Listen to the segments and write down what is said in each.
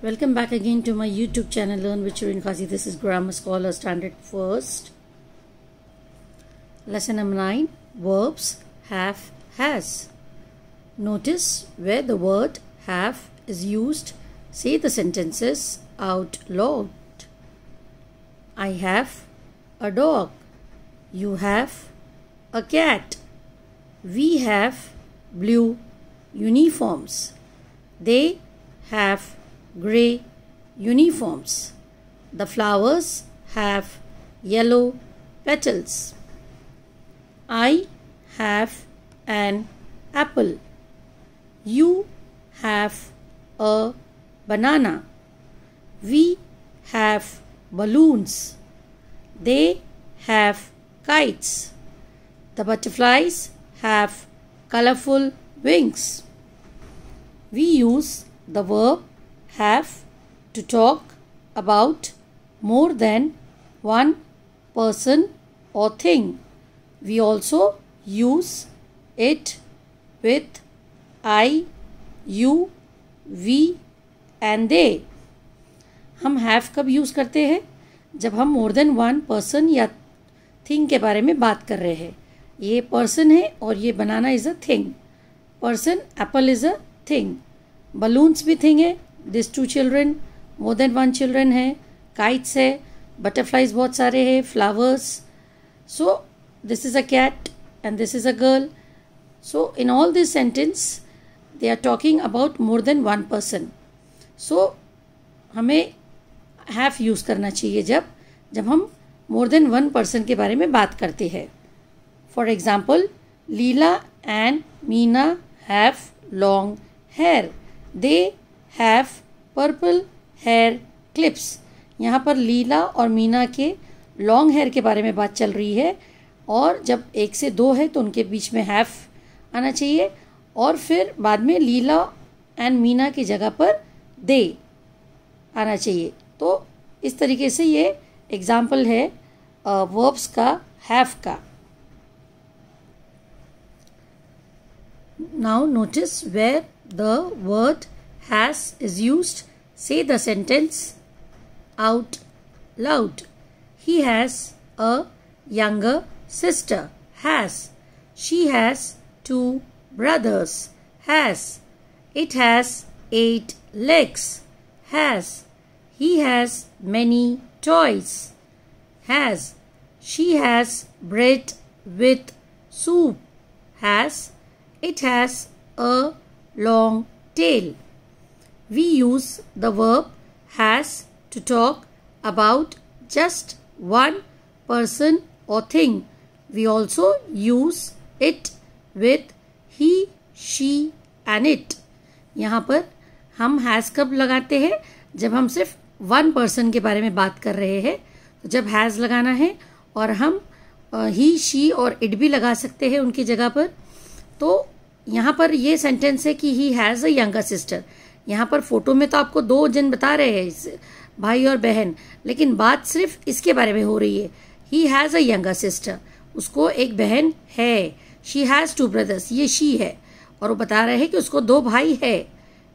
Welcome back again to my YouTube channel Learn with Shireen Qazi. This is Grammar Scholar Standard First. Lesson number 9. Verbs have, has. Notice where the word have is used. Say the sentences out loud. I have a dog. You have a cat. We have blue uniforms. They have grey uniforms. The flowers have yellow petals. I have an apple. You have a banana. We have balloons. They have kites. The butterflies have colorful wings. We use the verb have to talk about more than one person or thing. We also use it with I, you, we and they. हम have कब use करते हैं? जब हम more than one person या thing के बारे में बात कर रहे हैं. ये person है और ये banana is a thing. Person, apple is a thing. Balloons भी thing है. These two children, more than one children है. Kites है. Butterflies बहुत सारे हैं. Flowers. So this is a cat and this is a girl. So in all this sentence, they are talking about more than one person. So हमें have use करना चाहिए जब हम more than one person के बारे में बात करते हैं. For example, Leela and Meena have long hair. They have purple hair clips. यहाँ पर लीला और मीना के लॉन्ग हेयर के बारे में बात चल रही है और जब एक से दो है तो उनके बीच में हैव आना चाहिए और फिर बाद में लीला एंड मीना की जगह पर दे आना चाहिए. तो इस तरीके से ये एग्जाम्पल है वर्ब्स का हैव का. Now notice where the word has is used. Say the sentence out loud. He has a younger sister. Has. She has two brothers. Has. It has 8 legs. Has. He has many toys. Has. She has bread with soup. Has. It has a long tail. We use the verb has to talk about just one person or thing. We also use it with he, she and it. यहाँ पर हम has कब लगाते हैं? जब हम सिर्फ one person के बारे में बात कर रहे हैं तो जब has लगाना है और हम he, she और it भी लगा सकते हैं उनकी जगह पर. तो यहाँ पर ये सेंटेंस है कि he has a younger sister. यहाँ पर फोटो में तो आपको 2 जन बता रहे हैं, भाई और बहन, लेकिन बात सिर्फ इसके बारे में हो रही है. He has a younger sister, उसको एक बहन है. शी हैज़ 2 ब्रदर्स, ये शी है और वो बता रहे हैं कि उसको 2 भाई है.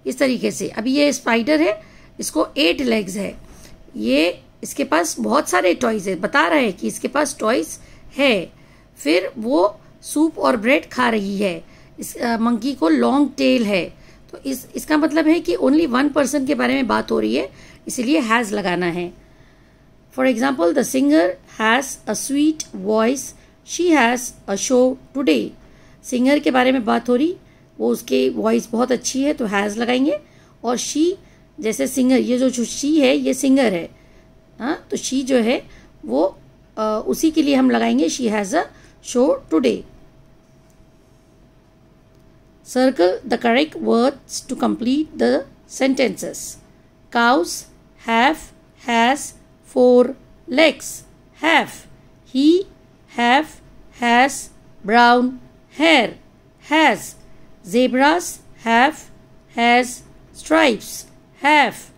इस तरीके से. अभी ये स्पाइडर है, इसको 8 लेग्स है. ये इसके पास बहुत सारे टॉयज है, बता रहे हैं कि इसके पास टॉयज है. फिर वो सूप और ब्रेड खा रही है. इस मंकी को लॉन्ग टेल है. तो इसका मतलब है कि ओनली वन पर्सन के बारे में बात हो रही है, इसीलिए हैज़ लगाना है. For example, the singer has a sweet voice. She has a show today. Singer के बारे में बात हो रही, वो उसकी वॉइस बहुत अच्छी है तो हैज़ लगाएंगे. और शी जैसे सिंगर, ये जो शी है ये सिंगर है. हाँ, तो शी जो है वो उसी के लिए हम लगाएंगे she has a show today. Circle the correct words to complete the sentences. Cows have, has 4 legs. Have. He, have, has brown hair. Has. Zebras have, has stripes. Have.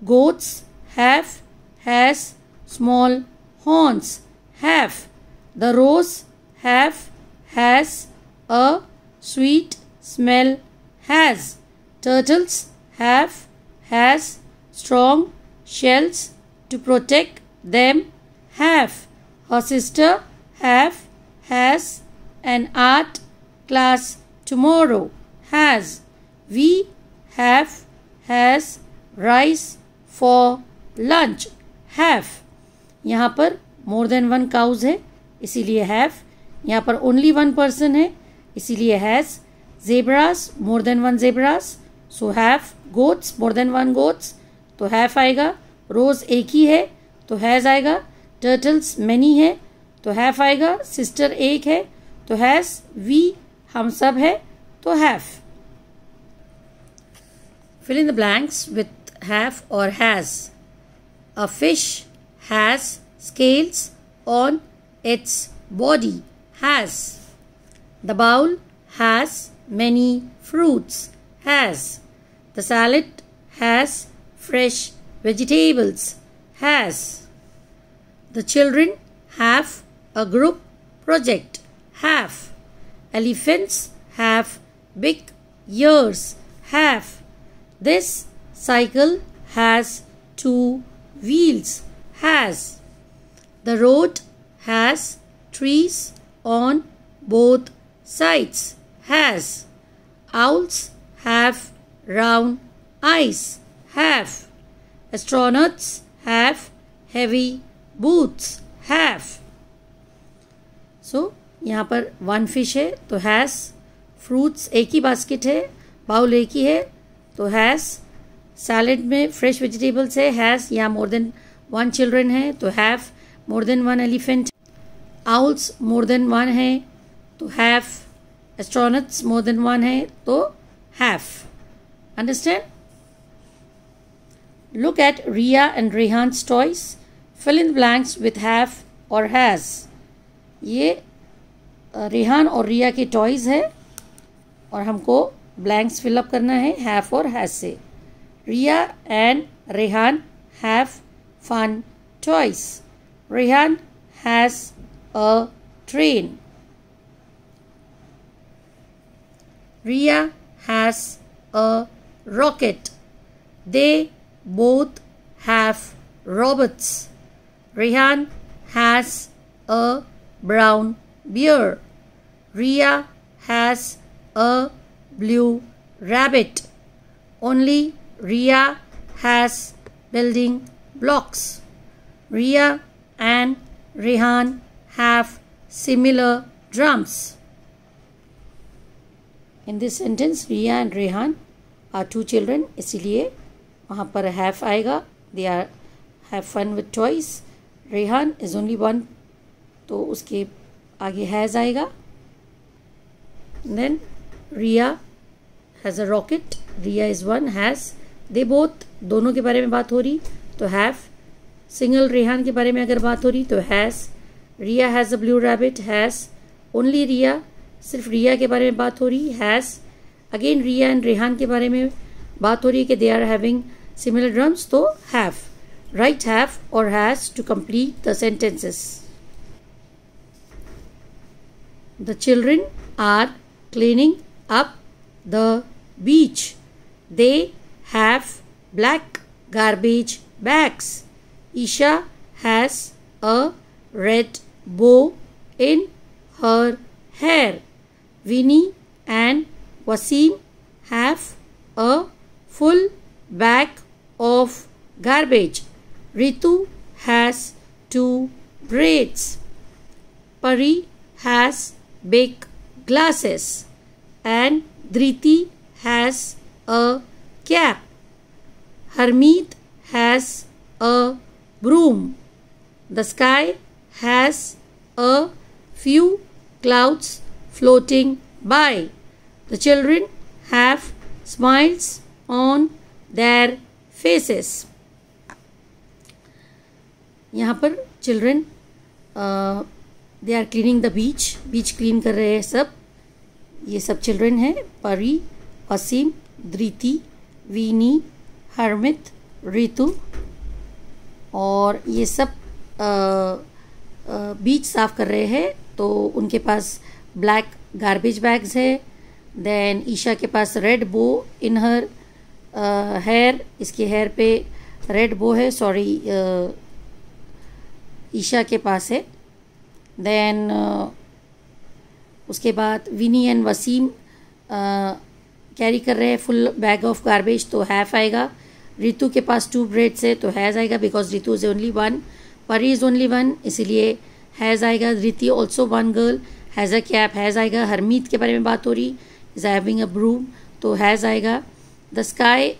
Goats have, has small horns. Have. The rose have, has a sweet smell. Has. Turtles have, has strong shells to protect them. Have. Her sister has an art class tomorrow. Has. We has rice for lunch. Have. यहाँ पर more than one cows है इसीलिए have. यहाँ पर only one person है इसीलिए has. Zebras more than one zebras so have. Goats more than one goats तो have आएगा. Rose एक ही है तो has आएगा. Turtles many है तो have आएगा. Sister एक है तो has. We हम सब है तो have. Fill in the blanks with have or has. A fish has scales on its body. Has. The bowl has many fruits. Has. The salad has fresh vegetables. Has. The children have a group project. Have. Elephants have big ears. Have. This cycle has 2 wheels. Has. The road has trees on both sides. Has. Owls have round eyes. Have. Astronauts have heavy boots. Have. So यहाँ पर one fish है तो has. Fruits एक ही basket है. Bowl एक ही है तो has. Salad में fresh vegetables है has. यहाँ more than one children है तो have. More than one elephant. Owls more than one है तो have. Astronauts more than one है तो have. Understand? Look at Riya and Rehan's toys. Fill in the blanks with have or has. ये रेहान और रिया के toys है और हमको ब्लैंक्स फिलअप करना है हैव और हैज से. Riya and Rehan have fun toys. Rehan has a train. Riya has a rocket. They both have robots. Rehan has a brown bear. Riya has a blue rabbit. Only Riya has building blocks. Riya and Rehan have similar drums. In this sentence, Riya and Rehan are 2 children. इसीलिए वहाँ पर have आएगा. They are have fun with toys. Rehan is only one तो उसके आगे has आएगा. Then Riya has a rocket. Riya is one. Has. They both दोनों के बारे में बात हो रही तो have. Single Rehan के बारे में अगर बात हो रही तो has. Riya has a blue rabbit. Has. Only Riya सिर्फ Riya के बारे में बात हो रही has. Again Riya and Rehan के बारे में बात हो रही कि they are having similar drums तो have. Write have or has to complete the sentences. The children are cleaning up the beach. They have black garbage bags. Isha has a red bow in her hair. Vinny and Wasim have a full bag of garbage. Ritu has 2 braids. Pari has big glasses. And Dhriti has a cap. Harmeet has a broom. The sky has a few clouds floating by. The children have smiles on their faces. यहाँ पर children they are cleaning the beach. Beach clean कर रहे हैं सब. ये सब children हैं. परी, वसीम, धृति, वीनी, हरमित, रितु और ये सब बीच साफ़ कर रहे हैं तो उनके पास ब्लैक गार्बेज बैग्स है. देन ईशा के पास रेड बो इन हर हेयर. इसके हेयर पे रेड बो है, सॉरी ईशा के पास है। देन उसके बाद विनी एंड वसीम कैरी कर रहे हैं फुल बैग ऑफ गार्बेज, तो हैव आएगा। रितु के पास 2 ब्रेड्स है तो हैज़ आएगा, बिकॉज रितु इज ओनली 1, परी इज ओनली 1, इसीलिए हैज़ आएगा। रिति also 1 girl, has a cap, has आएगा। हरमीत के बारे में बात हो रही, इज हैविंग अ ब्रूम, तो हैज़ आएगा। द स्काई,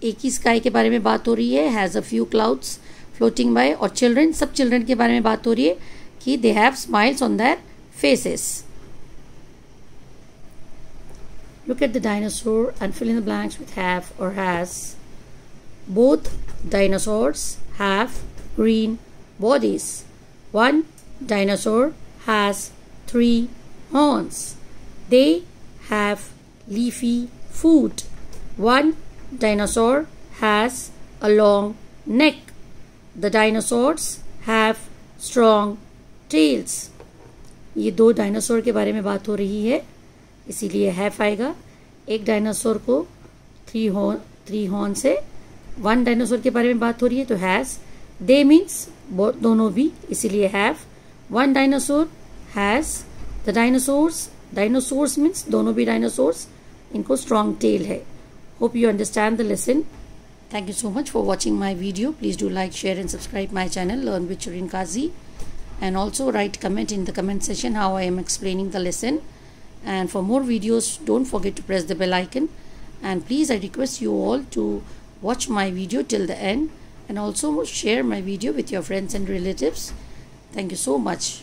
एक ही स्काई के बारे में बात हो रही है, has a few clouds floating by. और चिल्ड्रन, सब चिल्ड्रन के बारे में बात हो रही है कि they have smiles on their faces. Look at the dinosaur and fill in the blanks with have or has. Both dinosaurs have green bodies. One dinosaur has 3 horns. They have leafy food. One dinosaur has a long neck. The dinosaurs have strong tails. ये 2 dinosaur के बारे में बात हो रही है, इसीलिए have आएगा। एक डायनासोर को 3 हॉर्न से, 1 डायनासोर के बारे में बात हो रही है तो हैज़। दे मीन्स दोनों भी, इसीलिए have. 1 dinosaur has. The dinosaurs means दोनों भी डायनासोर्स, इनको स्ट्रॉन्ग टेल है। Hope you understand the lesson. Thank you so much for watching my video. Please do like, share and subscribe my channel Learn with Shireen Kazi, and also write comment in the comment section how I am explaining the lesson. And for more videos, don't forget to press the bell icon, and please I request you all to watch my video till the end and also share my video with your friends and relatives. Thank you so much.